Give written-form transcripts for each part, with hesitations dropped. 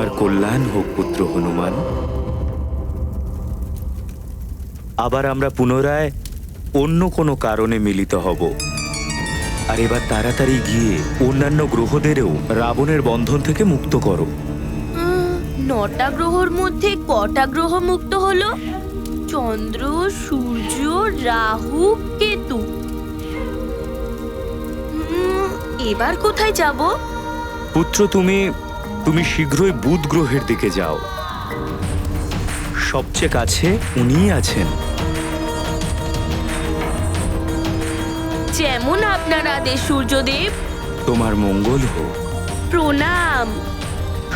তোমার কল্যাণ হোক পুত্র হনুমান। আবার আমরা পুনরায় অন্য কোনো কারণে মিলিত হব। আর এবার তাড়াতাড়ি গিয়ে অন্যান্য গ্রহদেরও রাবণের বন্ধন থেকে মুক্ত করো। 9টা গ্রহর মধ্যে কটা গ্রহ মুক্ত হলো? চন্দ্র, সূর্য, রাহু, কেতু। এবার কোথায় যাব? পুত্র, তুমি শীঘ্রই বুধ গ্রহের দিকে যাও। সবচেয়ে কাছে উনিই আছেন। যেমন আপনার আদেশ সূর্যদেব। তোমার মঙ্গল হোক। প্রণাম।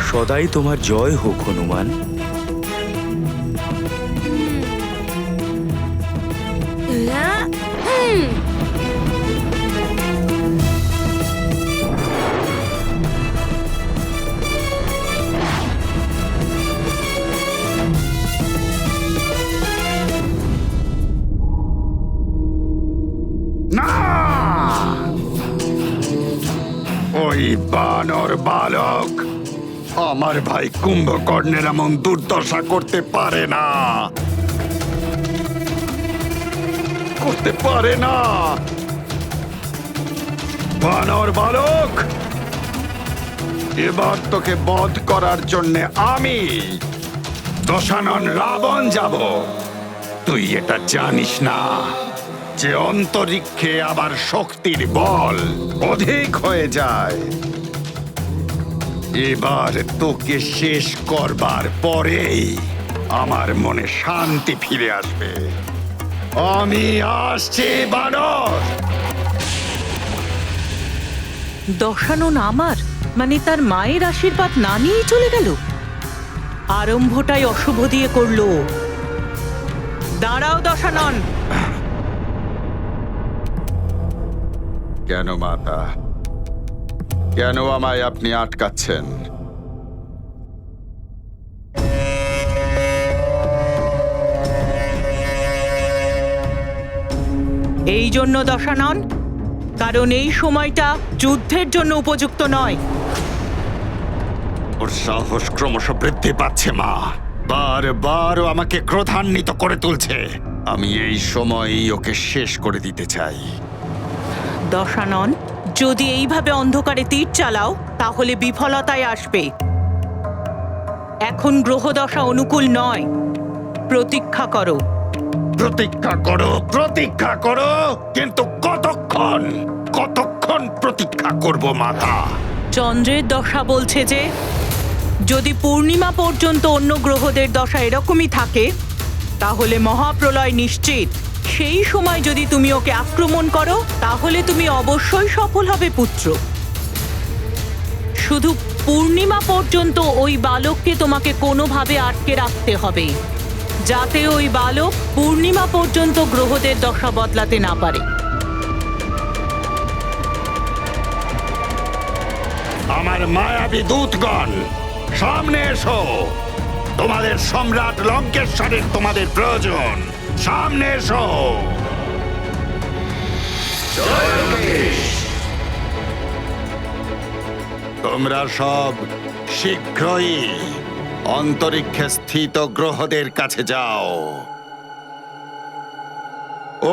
সদাই তোমার জয় হোক হনুমান। না, ওই বানর বালক আমার ভাই কুম্ভকর্ণের এমন দুর্দশা করতে পারে না, করতে পারে না। বানর বালক, এবার তোকে বধ করার জন্য আমি দশানন রাবণ যাব। তুই এটা জানিস না যে অন্তরিক্ষে আবার শক্তির বল অধিক হয়ে যায়। এবার তোকে শেষ করবার পরেই আমার মনে শান্তি ফিরে আসবে। আমি আসছি বানর। দশানন আমার, মানে তার মায়ের আশীর্বাদ না নিয়েই চলে গেল। আরম্ভটাই অশুভ দিয়ে করলো। দাঁড়াও দশানন। কেন মাতা, কেন আমায় আপনি আটকাচ্ছেন? এই জন্য দশানন, কারণ এই সময়টা যুদ্ধের জন্য উপযুক্ত নয়। ওর সাহস ক্রমশ বৃদ্ধি পাচ্ছে মা। বারবার ও আমাকে ক্রোধান্বিত করে তুলছে। আমি এই সময়ই ওকে শেষ করে দিতে চাই। দশানন, যদি এইভাবে অন্ধকারে তীর চালাও তাহলে বিফলতায় আসবে। এখন গ্রহদশা অনুকূল নয়। প্রতীক্ষা করো। প্রতীক্ষা করো, প্রতীক্ষা করো, কিন্তু কতক্ষণ কতক্ষণ প্রতীক্ষা করব মাতা? চন্দ্রের দশা বলছে যে যদি পূর্ণিমা পর্যন্ত অন্য গ্রহদের দশা এরকমই থাকে তাহলে মহাপ্রলয় নিশ্চিত। সেই সময় যদি তুমি ওকে আক্রমণ করো তাহলে তুমি অবশ্যই সফল হবে পুত্র। শুধু পূর্ণিমা পর্যন্ত ওই বালককে তোমাকে কোনোভাবে আটকে রাখতে হবে, যাতে ওই বালক পূর্ণিমা পর্যন্ত গ্রহদের দশা বদলাতে না পারে। আমার মায়াবী দূতগণ, সামনে এসো। তোমাদের সম্রাট লঙ্কেশ্বরের তোমাদের প্রয়োজন। সামনে এসো। তোমরা সব শীঘ্রই অন্তরিক্ষে স্থিত গ্রহদের কাছে যাও।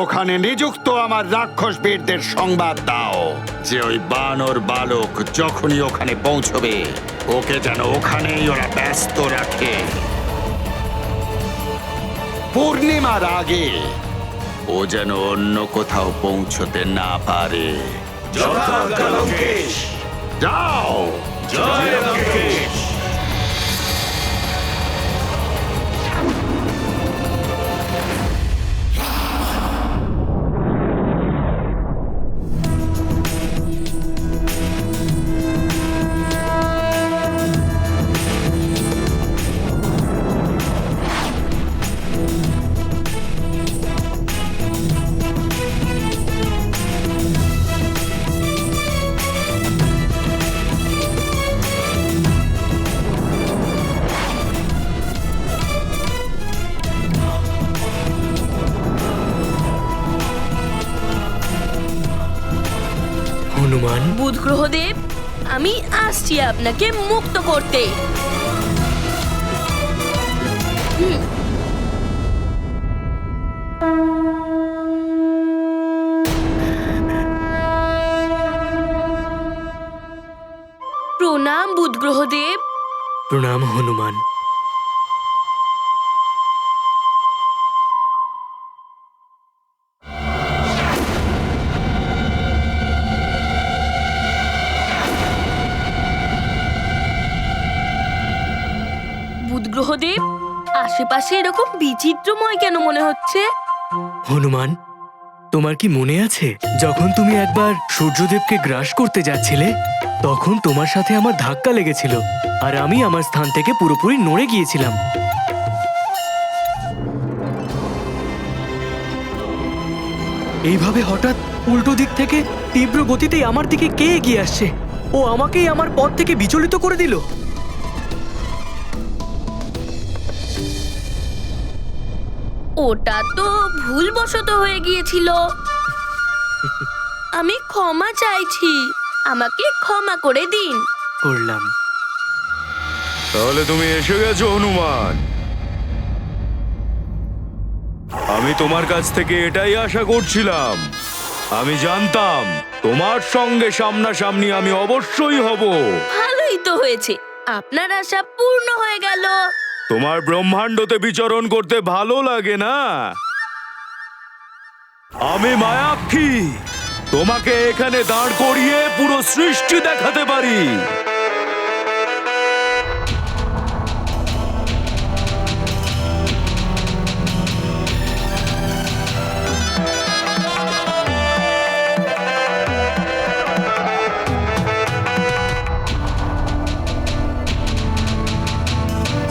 ওখানে নিযুক্ত আমার রাক্ষস বীরদের সংবাদ দাও যে ওই বানর বালক যখনই ওখানে পৌঁছবে ওকে যেন ওখানেই ওরা ব্যস্ত রাখে। পূর্ণিমার আগে ও যেন অন্য কোথাও পৌঁছতে না পারে। যাও। জয় লঙ্কেশ। হনুমান, বুধ গ্রহদেব, আমি আসছি আপনাকে মুক্ত করতে। প্রণাম হনুমান। বুধগ্রহদেব, আশেপাশে এরকম বিচিত্রময় কেন মনে হচ্ছে? হনুমান, তোমার কি মনে আছে যখন তুমি একবার সূর্যদেবকে গ্রাস করতে যাচ্ছিলে, তখন তোমার সাথে আমার ধাক্কা লেগেছিল আর আমি আমার স্থান থেকে পুরোপুরি নড়ে গিয়েছিলাম। এইভাবে হঠাৎ উল্টো দিক থেকে তীব্র গতিতেই আমার দিকে কে এগিয়ে আসছে? ও আমাকেই আমার পথ থেকে বিচলিত করে দিল। ওটা তো ভুলবশত হয়ে গিয়েছিল। আমি ক্ষমা চাইছি, আমাকে ক্ষমা করে দিন। করলাম। তাহলে তুমি এসে গেছো হনুমান। আমি তোমার কাছ থেকে এটাই আশা করছিলাম। আমি জানতাম তোমার সঙ্গে সামনাসামনি আমি অবশ্যই হব। ভালোই তো হয়েছে, আপনার আশা পূর্ণ হয়ে গেল। তোমার ব্রহ্মাণ্ডতে বিচরণ করতে ভালো লাগে না? আমি মায়াক্ষী, তোমাকে এখানে দাঁড় করিয়ে পুরো সৃষ্টি দেখাতে পারি।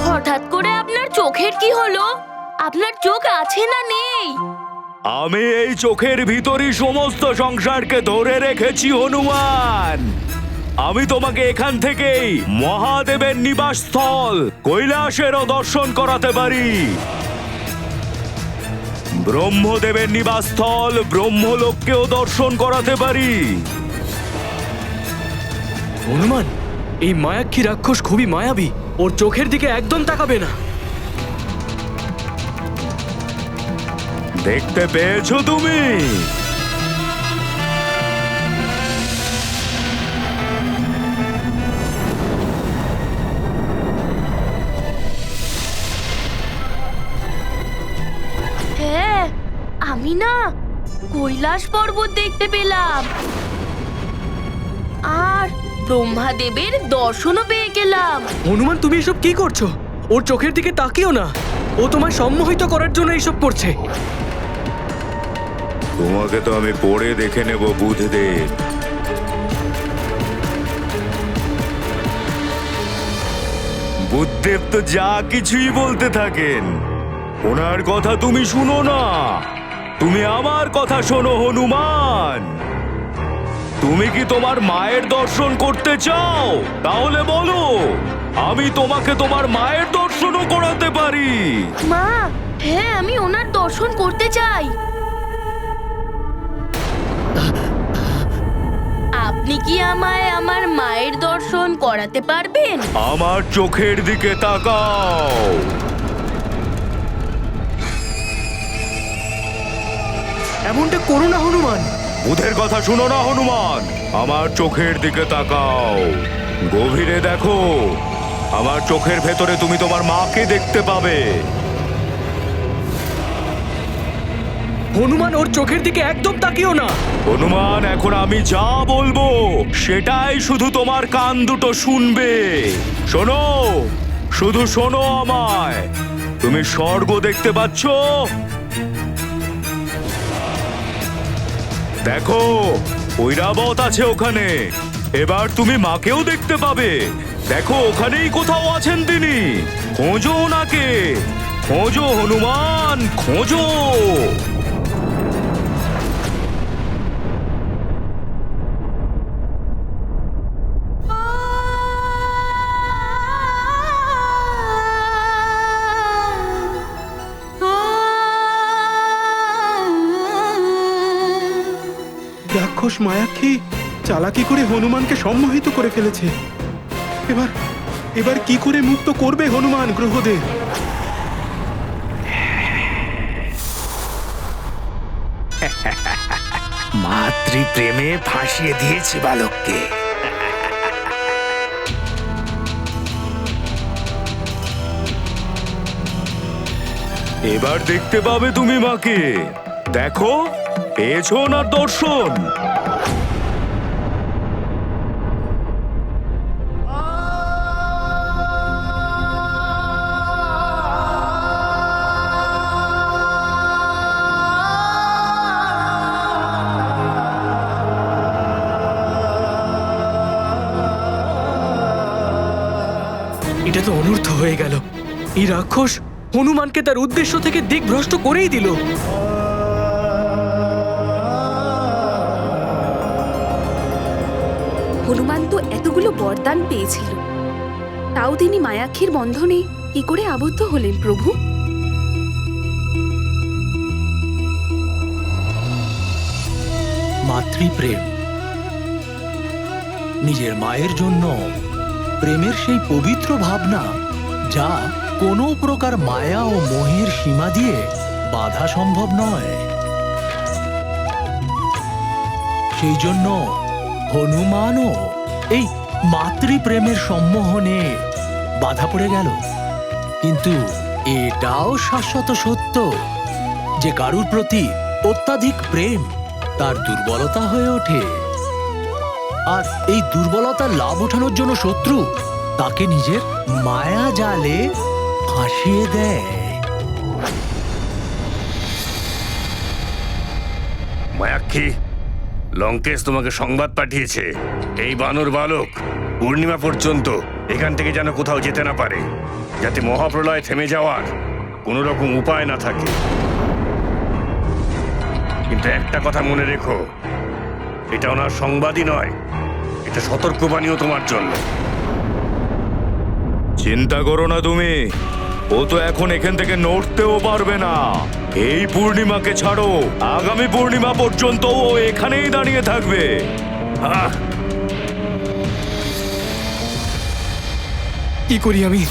হঠাৎ করে আপনার চোখের কি হলো? আপনার চোখ আছে না নেই? আমি এই চোখের ভিতরই সমস্ত সংসারকে ধরে রেখেছি হনুমান। আমি তোমাকে এখান থেকেই মহাদেবের নিবাসস্থল কৈলাসেরও দর্শন করাতে পারি। ব্রহ্মদেবের নিবাসস্থল ব্রহ্মলোককেও দর্শন করাতে পারি। হনুমান, এই মায়াক্ষী রাক্ষস খুবই মায়াবী। ওর চোখের দিকে একদম তাকাবে না। দেখতে পেয়েছো তুমি? হ্যাঁ, আমি না কৈলাস পর্বত দেখতে পেলাম, আর ব্রহ্মাদেবের দর্শনও পেয়ে গেলাম। হনুমান, তুমি এসব কি করছো? ওর চোখের দিকে তাকিও না। ও তোমায় সম্মোহিত করার জন্য এইসব করছে। তোমাকে তো আমি পড়ে দেখে নেব বুধদেব। বুধদেব তো যা কিছুই বলতে থাকেন, ওনার কথা তুমি শুনো না, তুমি আমার কথা শোনো হনুমান। তুমি কি তোমার মায়ের দর্শন করতে চাও? তাহলে বলো, আমি তোমাকে তোমার মায়ের দর্শনও করাতে পারি। মা, হ্যাঁ, আমি ওনার দর্শন করতে চাই। আপনি কি আমায় আমার মায়ের দর্শন করাতে পারবেন? আমার চোখের দিকে তাকাও। এমনটা করো না হনুমান। বুধের কথা শুনো না হনুমান, আমার চোখের দিকে তাকাও। গভীরে দেখো, আমার চোখের ভেতরে তুমি তোমার মাকে দেখতে পাবে। হনুমান, ওর চোখের দিকে একদম তাকিও না। হনুমান, এখন আমি যা বলবো সেটাই শুধু তোমার কান দুটো শুনবে। শোনো, শুধু শোনো আমায়। তুমি স্বর্গ দেখতে পাচ্ছ? দেখো, ঐরাবত আছে ওখানে। এবার তুমি মাকেও দেখতে পাবে। দেখো, ওখানেই কোথাও আছেন তিনি। খোঁজো ওনাকে, খোঁজো হনুমান, খোঁজো। রাক্ষস মায়াক্ষী চালাকি করে হনুমানকে সম্মোহিত করে ফেলেছে। এবার এবার কি করে মুক্ত করবে হনুমান গ্রহদের? মাতৃপ্রেমে ফাঁসিয়ে দিয়েছি বালককে। এবার দেখতে পাবে তুমি মাকে। দেখো, পেয়েছো ওনার দর্শন। এটা তো অনর্থ হয়ে গেল। এই রাক্ষস হনুমানকে তার উদ্দেশ্য থেকে দিকভ্রষ্ট করেই দিল। হনুমান তো এতগুলো বরদান পেয়েছিল, তাও তিনি মায়াক্ষীর বন্ধনে কি করে আবদ্ধ হলেন প্রভু? মাতৃপ্রেম, নিজের মায়ের জন্য প্রেমের সেই পবিত্র ভাবনা যা কোনো প্রকার মায়া ও মোহের সীমা দিয়ে বাধা সম্ভব নয়। সেই জন্য হনুমানও এই মাতৃপ্রেমের সম্মোহনে বাধা পড়ে গেল। কিন্তু এটাও শাশ্বত সত্য যে কারুর প্রতি অত্যাধিক প্রেম তার দুর্বলতা হয়ে ওঠে, আর এই দুর্বলতার লাভ ওঠানোর জন্য শত্রু তাকে নিজের মায়া জালে ফাঁসিয়ে দেয়। মায়াক্ষী, লঙ্কেশ তোমাকে সংবাদ পাঠিয়েছে এই বানর বালক পূর্ণিমা পর্যন্ত এখান থেকে যেন কোথাও যেতে না পারে, যাতে মহাপ্রলয় থেমে যাওয়ার কোনো রকম উপায় না থাকে। কিন্তু একটা কথা মনে রেখো, এটা ওনার সংবাদই নয়, এটা সতর্কবাণীও তোমার জন্য। চিন্তা করো না তুমি, ও তো এখন এখান থেকে নড়তেও পারবে না। এই পূর্ণিমাকে ছাড়ো, আগামী পূর্ণিমা পর্যন্ত ও এখানেই দাঁড়িয়ে থাকবে। আহ, কি করি আমি?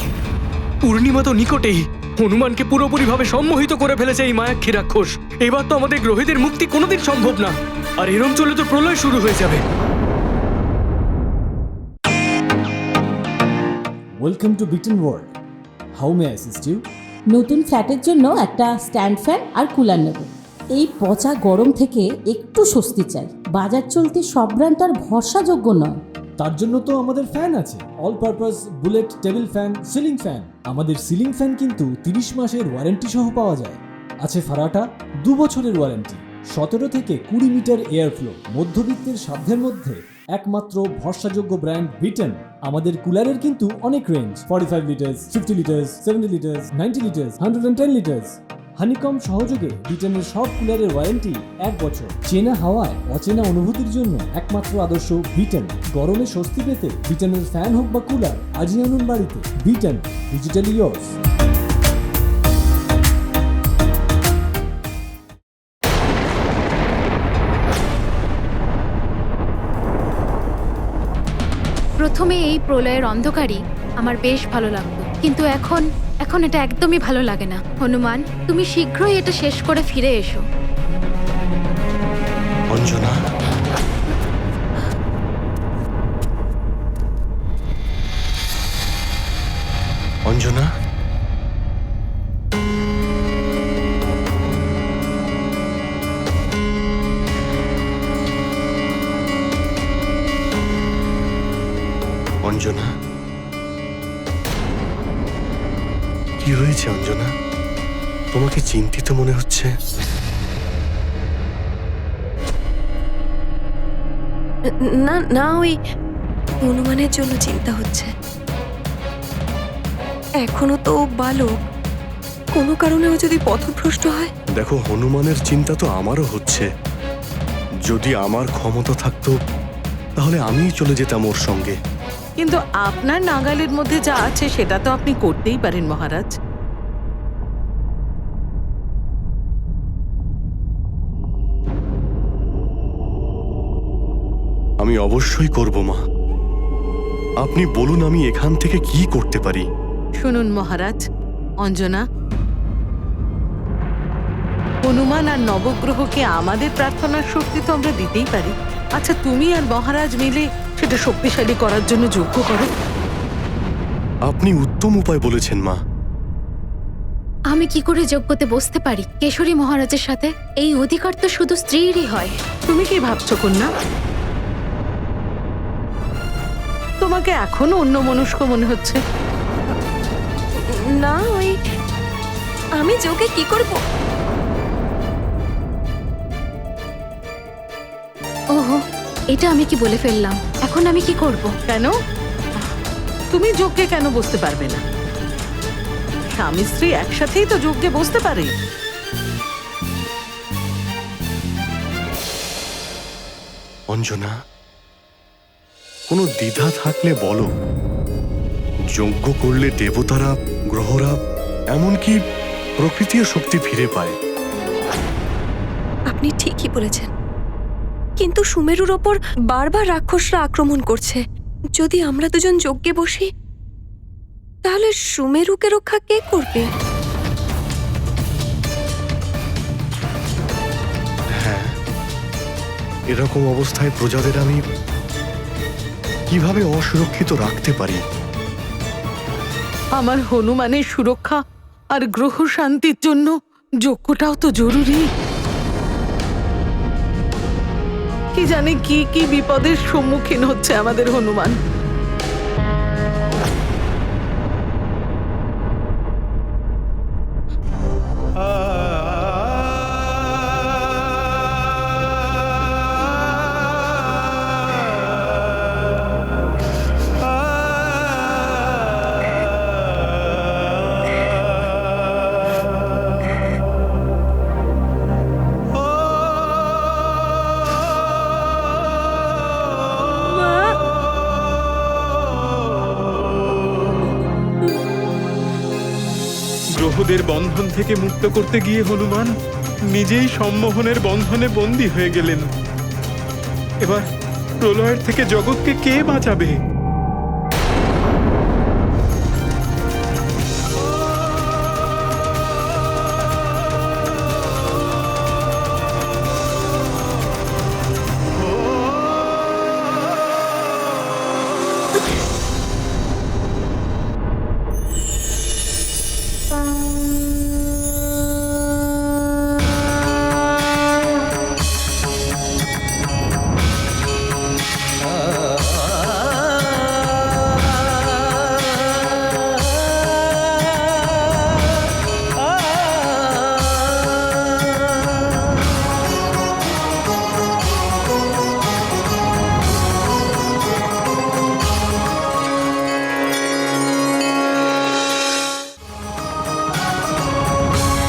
পূর্ণিমা তো নিকটেই। হনুমানকে পুরোপুরিভাবে সম্মোহিত করে ফেলেছে এই মায়াক্ষী রাক্ষস। এবার তো আমাদের গ্রহীদের মুক্তি কোনোদিন সম্ভব না, আর এরম চলে তো প্রলয় শুরু হয়ে যাবে। Welcome to bitten world. How may assist you? নতুন ফ্ল্যাটের জন্য একটা স্ট্যান্ড ফ্যান আর কুলার নেব। এই পচা গরম থেকে একটু স্বস্তি চাই। বাজার চলতে সব ব্র্যান্ড আর ভরসাযোগ্য নয়। তার জন্য তো আমাদের ফ্যান আছে, all purpose bullet table fan, ceiling fan. আমাদের সিলিং ফ্যান কিন্তু 30 মাসের ওয়ারেন্টি সহ পাওয়া যায়। আছে ফারাটা 2 বছরের ওয়ারেন্টি, 17 থেকে 20 মিটার এয়ার ফ্লো, মধ্যবিত্তের সাধ্যের মধ্যে একমাত্র ভরসাযোগ্য ব্র্যান্ড বিটেন। আমাদের কুলারের কিন্তু অনেক range, 45 litres, 50 litres, 70 litres, 90 litres, 110 litres. Honeycomb সহযোগে বিটেনের সব কুলারের ওয়ারেন্টি 1 বছর। চেনা হাওয়ায় অচেনা অনুভূতির জন্য একমাত্র আদর্শ বিটেন। গরমে স্বস্তি পেতে বিটেনের ফ্যান হোক বা কুলার আজই আনুন বাড়িতে। Beaten, digitally yours. প্রথমে এই প্রলয়ের অন্ধকারই আমার বেশ ভালো লাগতো, কিন্তু এখন এটা একদমই ভালো লাগে না। হনুমান, তুমি শীঘ্রই এটা শেষ করে ফিরে এসো। অঞ্জনা, অঞ্জনা, অঞ্জনা, কি হয়েছে অঞ্জনা? তোমাকে চিন্তিত মনে হচ্ছে। না না, ওই হনুমানের জন্য চিন্তা হচ্ছে। এখনো তো বালক, কোনো কারণেও যদি পথভ্রষ্ট হয়। দেখো, হনুমানের চিন্তা তো আমারও হচ্ছে। যদি আমার ক্ষমতা থাকতো তাহলে আমিই চলে যেতাম ওর সঙ্গে। কিন্তু আপনার নাগালের মধ্যে যা আছে সেটা তো আপনি করতেই পারেন মহারাজ। আমি অবশ্যই করব মা। আপনি বলুন আমি এখান থেকে কি করতে পারি। শুনুন মহারাজ, অঞ্জনা, হনুমান আর নবগ্রহকে আমাদের প্রার্থনার শক্তি তো আমরা দিতেই পারি। আচ্ছা, তুমি আর মহারাজ মিলে সেটা শক্তিশালী করার জন্য যোগ্য করো। আপনি উত্তম উপায় বলেছেন মা। আমি কি করে যজ্ঞতে বসতে পারি কেশরী মহারাজের সাথে? এই অধিকার তো শুধু স্ত্রীরই হয়। তুমি কি ভাবছো কন্যা? তোমাকে এখনো অন্যমনস্ক মনে হচ্ছে। না, ওই আমি যোগে কি করব? ওহো, এটা আমি কি বলে ফেললাম? এখন আমি কি করব? কেন? তুমি যজ্ঞে কেন বসতে পারবে না? স্বামী স্ত্রী একসাথেই তো যজ্ঞে বসতে পারে। অঞ্জনা, কোনো দ্বিধা থাকলে বলো। যজ্ঞ করলে দেবতারা, গ্রহরা, এমনকি প্রকৃতির শক্তি ফিরে পায়। আপনি ঠিকই বলেছেন, কিন্তু সুমেরুর ওপর বারবার রাক্ষসরা আক্রমণ করছে। যদি আমরা দুজন যজ্ঞে বসি, তাহলে সুমেরুকে রক্ষা কে করবে? হ্যাঁ, এরকম অবস্থায় প্রজাদের আমি কিভাবে অসুরক্ষিত রাখতে পারি? আমার হনুমানের সুরক্ষা আর গ্রহ শান্তির জন্য যজ্ঞটাও তো জরুরি। কি জানে কি কি বিপদের সম্মুখীন হচ্ছে আমাদের হনুমান। গ্রহদের বন্ধন থেকে মুক্ত করতে গিয়ে হনুমান নিজেই সম্মোহনের বন্ধনে বন্দী হয়ে গেলেন। এবার প্রলয়ের থেকে জগৎকে কে বাঁচাবে?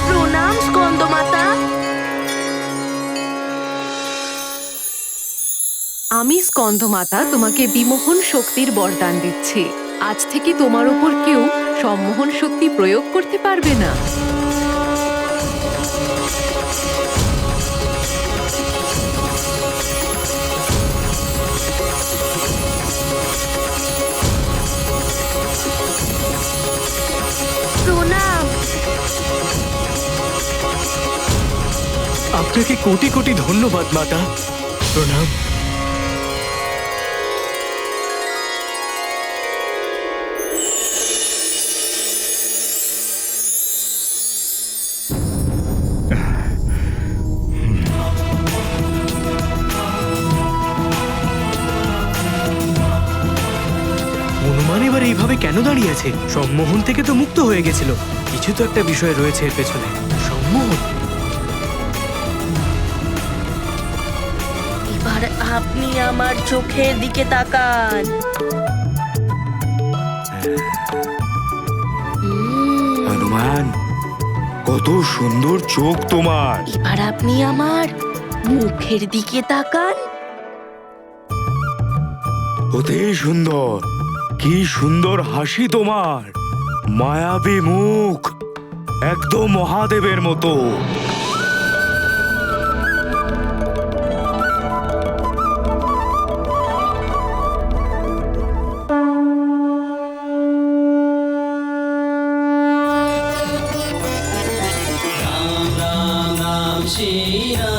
প্রণাম স্কন্দমাতা। আমি স্কন্দমাতা তোমাকে বিমোহন শক্তির বরদান দিচ্ছি। আজ থেকে তোমার উপর কেউ সম্মোহন শক্তি প্রয়োগ করতে পারবে না। প্রণাম। আপনাকে কোটি কোটি ধন্যবাদ মাতা। প্রণাম। হনুমান এবার এইভাবে কেন দাঁড়িয়ে আছে? সম্মোহন থেকে তো মুক্ত হয়ে গেছিল। কিছু তো একটা বিষয় রয়েছে এর পেছনে। সম্মোহন। এবার আপনি আমার চোখের দিকে তাকান। হনুমান, কত সুন্দর চোখ তোমার। এবার আপনি আমার মুখের দিকে তাকান। অতি সুন্দর। কি সুন্দর হাসি তোমার, মায়াবী মুখ, একদম মহাদেবের মতো। রাম রাম রাম শ্রী রাম।